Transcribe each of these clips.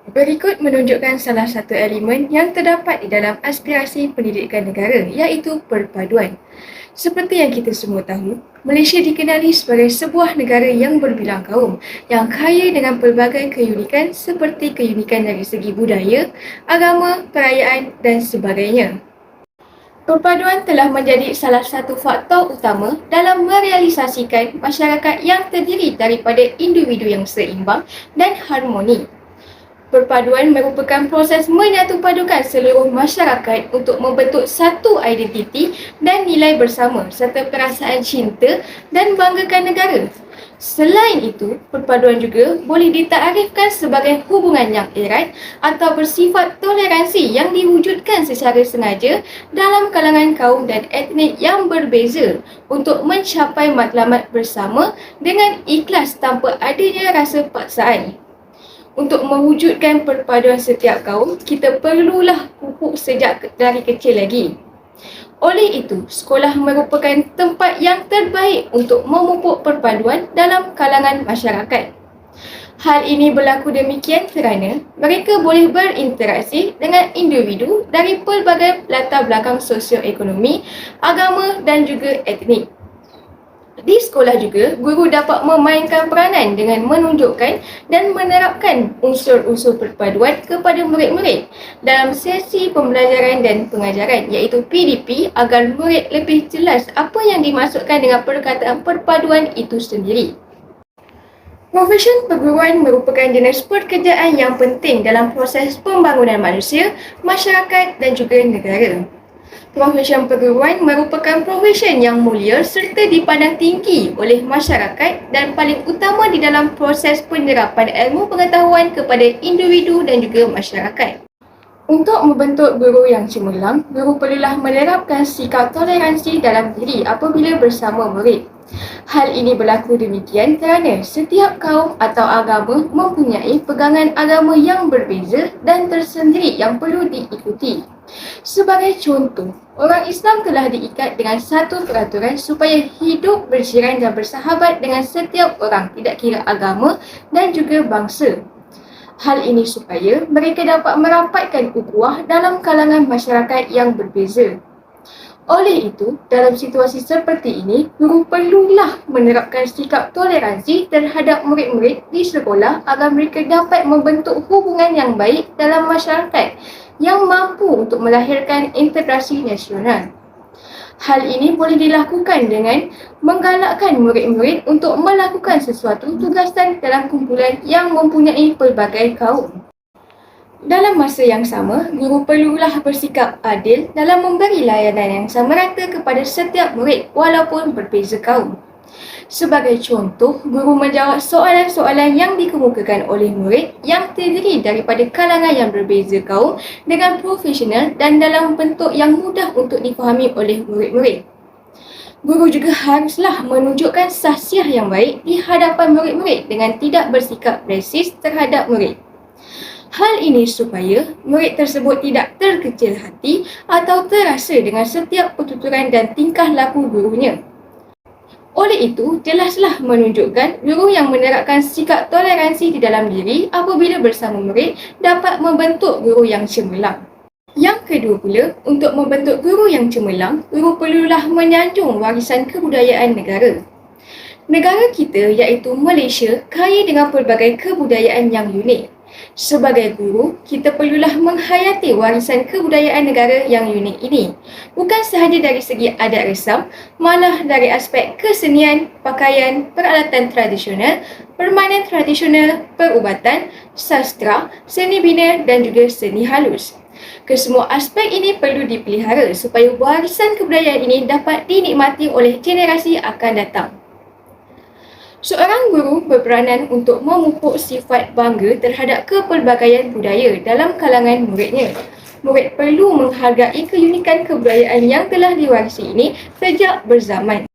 Berikut menunjukkan salah satu elemen yang terdapat di dalam aspirasi pendidikan negara, iaitu perpaduan. Seperti yang kita semua tahu, Malaysia dikenali sebagai sebuah negara yang berbilang kaum, yang kaya dengan pelbagai keunikan seperti keunikan dari segi budaya, agama, perayaan dan sebagainya. Perpaduan telah menjadi salah satu faktor utama dalam merealisasikan masyarakat yang terdiri daripada individu yang seimbang dan harmoni. Perpaduan merupakan proses menyatupadukan seluruh masyarakat untuk membentuk satu identiti dan nilai bersama serta perasaan cinta dan banggakan negara. Selain itu, perpaduan juga boleh ditarifkan sebagai hubungan yang erat atau bersifat toleransi yang diwujudkan secara sengaja dalam kalangan kaum dan etnik yang berbeza untuk mencapai matlamat bersama dengan ikhlas tanpa adanya rasa paksaan. Untuk mewujudkan perpaduan setiap kaum, kita perlulah pupuk sejak dari kecil lagi. Oleh itu, sekolah merupakan tempat yang terbaik untuk memupuk perpaduan dalam kalangan masyarakat. Hal ini berlaku demikian kerana mereka boleh berinteraksi dengan individu dari pelbagai latar belakang sosioekonomi, agama dan juga etnik. Di sekolah juga, guru dapat memainkan peranan dengan menunjukkan dan menerapkan unsur-unsur perpaduan kepada murid-murid dalam sesi pembelajaran dan pengajaran, iaitu PDP, agar murid lebih jelas apa yang dimaksudkan dengan perkataan perpaduan itu sendiri. Profesion perguruan merupakan jenis pekerjaan yang penting dalam proses pembangunan manusia, masyarakat dan juga negara. Profesion perguruan merupakan profesion yang mulia serta dipandang tinggi oleh masyarakat dan paling utama di dalam proses penyerapan ilmu pengetahuan kepada individu dan juga masyarakat. Untuk membentuk guru yang cemerlang, guru perlulah menerapkan sikap toleransi dalam diri apabila bersama murid. Hal ini berlaku demikian kerana setiap kaum atau agama mempunyai pegangan agama yang berbeza dan tersendiri yang perlu diikuti. Sebagai contoh, orang Islam telah diikat dengan satu peraturan supaya hidup berjiran dan bersahabat dengan setiap orang, tidak kira agama dan juga bangsa. Hal ini supaya mereka dapat merapatkan ukhuwah dalam kalangan masyarakat yang berbeza. Oleh itu, dalam situasi seperti ini, guru perlulah menerapkan sikap toleransi terhadap murid-murid di sekolah agar mereka dapat membentuk hubungan yang baik dalam masyarakat yang mampu untuk melahirkan integrasi nasional. Hal ini boleh dilakukan dengan menggalakkan murid-murid untuk melakukan sesuatu tugasan dalam kumpulan yang mempunyai pelbagai kaum. Dalam masa yang sama, guru perlulah bersikap adil dalam memberi layanan yang sama rata kepada setiap murid walaupun berbeza kaum. Sebagai contoh, guru menjawab soalan-soalan yang dikemukakan oleh murid yang terdiri daripada kalangan yang berbeza kaum dengan profesional dan dalam bentuk yang mudah untuk difahami oleh murid-murid. Guru juga haruslah menunjukkan sahsiah yang baik di hadapan murid-murid dengan tidak bersikap resis terhadap murid. Hal ini supaya murid tersebut tidak terkecil hati atau terasa dengan setiap pertuturan dan tingkah laku gurunya. Oleh itu, jelaslah menunjukkan guru yang menerapkan sikap toleransi di dalam diri apabila bersama murid dapat membentuk guru yang cemerlang. Yang kedua pula, untuk membentuk guru yang cemerlang, guru perlulah menyanjung warisan kebudayaan negara. Negara kita iaitu Malaysia kaya dengan pelbagai kebudayaan yang unik. Sebagai guru, kita perlulah menghayati warisan kebudayaan negara yang unik ini. Bukan sahaja dari segi adat resam, malah dari aspek kesenian, pakaian, peralatan tradisional, permainan tradisional, perubatan, sastra, seni bina dan juga seni halus. Kesemua aspek ini perlu dipelihara supaya warisan kebudayaan ini dapat dinikmati oleh generasi akan datang. Seorang guru berperanan untuk memupuk sifat bangga terhadap kepelbagaian budaya dalam kalangan muridnya. Murid perlu menghargai keunikan kebudayaan yang telah diwarisi ini sejak berzaman.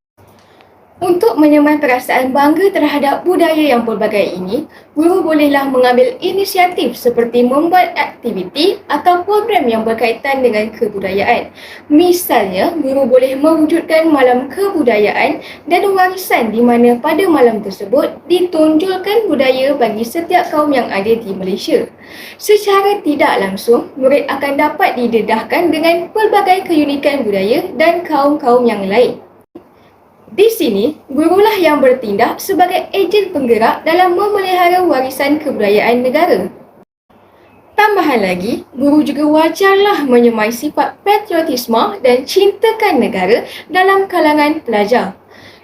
Untuk menyemai perasaan bangga terhadap budaya yang pelbagai ini, guru bolehlah mengambil inisiatif seperti membuat aktiviti atau program yang berkaitan dengan kebudayaan. Misalnya, guru boleh mewujudkan malam kebudayaan dan warisan di mana pada malam tersebut ditonjolkan budaya bagi setiap kaum yang ada di Malaysia. Secara tidak langsung, murid akan dapat didedahkan dengan pelbagai keunikan budaya dan kaum-kaum yang lain. Di sini, gurulah yang bertindak sebagai ejen penggerak dalam memelihara warisan kebudayaan negara. Tambahan lagi, guru juga wajarlah menyemai sifat patriotisme dan cintakan negara dalam kalangan pelajar.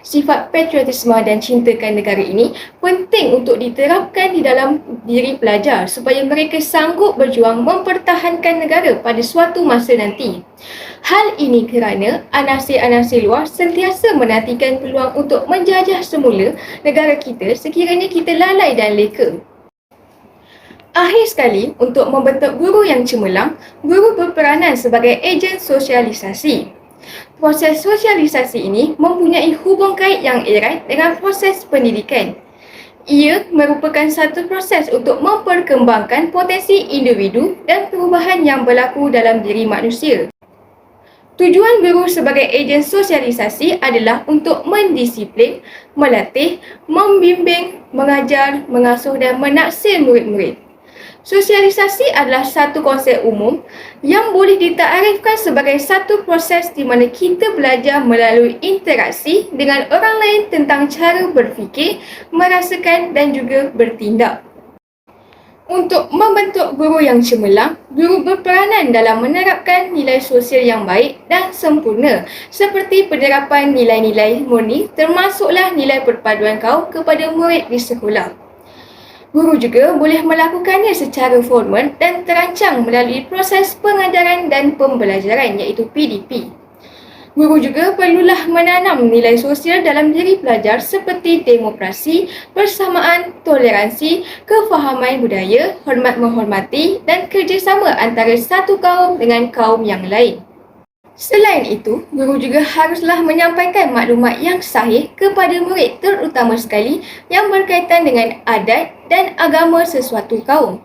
Sifat patriotisme dan cintakan negara ini penting untuk diterapkan di dalam diri pelajar supaya mereka sanggup berjuang mempertahankan negara pada suatu masa nanti. Hal ini kerana anasir-anasir luar sentiasa menantikan peluang untuk menjajah semula negara kita sekiranya kita lalai dan leka. Akhir sekali, untuk membentuk guru yang cemerlang, guru berperanan sebagai ejen sosialisasi. Proses sosialisasi ini mempunyai hubung kait yang erat dengan proses pendidikan. Ia merupakan satu proses untuk memperkembangkan potensi individu dan perubahan yang berlaku dalam diri manusia. Tujuan guru sebagai ejen sosialisasi adalah untuk mendisiplin, melatih, membimbing, mengajar, mengasuh dan menaksir murid-murid. Sosialisasi adalah satu konsep umum yang boleh ditakrifkan sebagai satu proses di mana kita belajar melalui interaksi dengan orang lain tentang cara berfikir, merasakan dan juga bertindak. Untuk membentuk guru yang cemerlang, guru berperanan dalam menerapkan nilai sosial yang baik dan sempurna seperti penerapan nilai-nilai murni termasuklah nilai perpaduan kaum kepada murid di sekolah. Guru juga boleh melakukannya secara formal dan terancang melalui proses pengajaran dan pembelajaran iaitu PDP. Guru juga perlulah menanam nilai sosial dalam diri pelajar seperti demokrasi, persamaan, toleransi, kefahaman budaya, hormat menghormati dan kerjasama antara satu kaum dengan kaum yang lain. Selain itu, guru juga haruslah menyampaikan maklumat yang sahih kepada murid terutama sekali yang berkaitan dengan adat dan agama sesuatu kaum.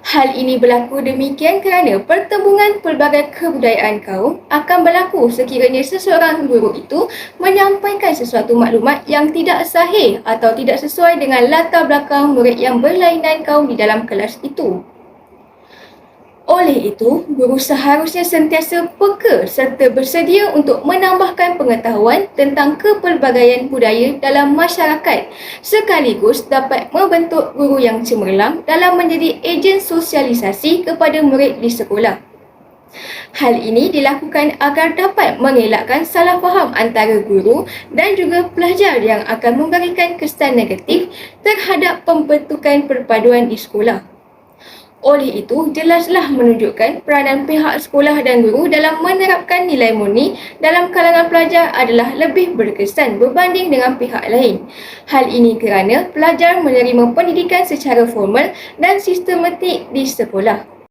Hal ini berlaku demikian kerana pertembungan pelbagai kebudayaan kaum akan berlaku sekiranya seseorang guru itu menyampaikan sesuatu maklumat yang tidak sahih atau tidak sesuai dengan latar belakang murid yang berlainan kaum di dalam kelas itu. Oleh itu, guru seharusnya sentiasa peka serta bersedia untuk menambahkan pengetahuan tentang kepelbagaian budaya dalam masyarakat sekaligus dapat membentuk guru yang cemerlang dalam menjadi ejen sosialisasi kepada murid di sekolah. Hal ini dilakukan agar dapat mengelakkan salah faham antara guru dan juga pelajar yang akan memberikan kesan negatif terhadap pembentukan perpaduan di sekolah. Oleh itu, jelaslah menunjukkan peranan pihak sekolah dan guru dalam menerapkan nilai murni dalam kalangan pelajar adalah lebih berkesan berbanding dengan pihak lain. Hal ini kerana pelajar menerima pendidikan secara formal dan sistematik di sekolah.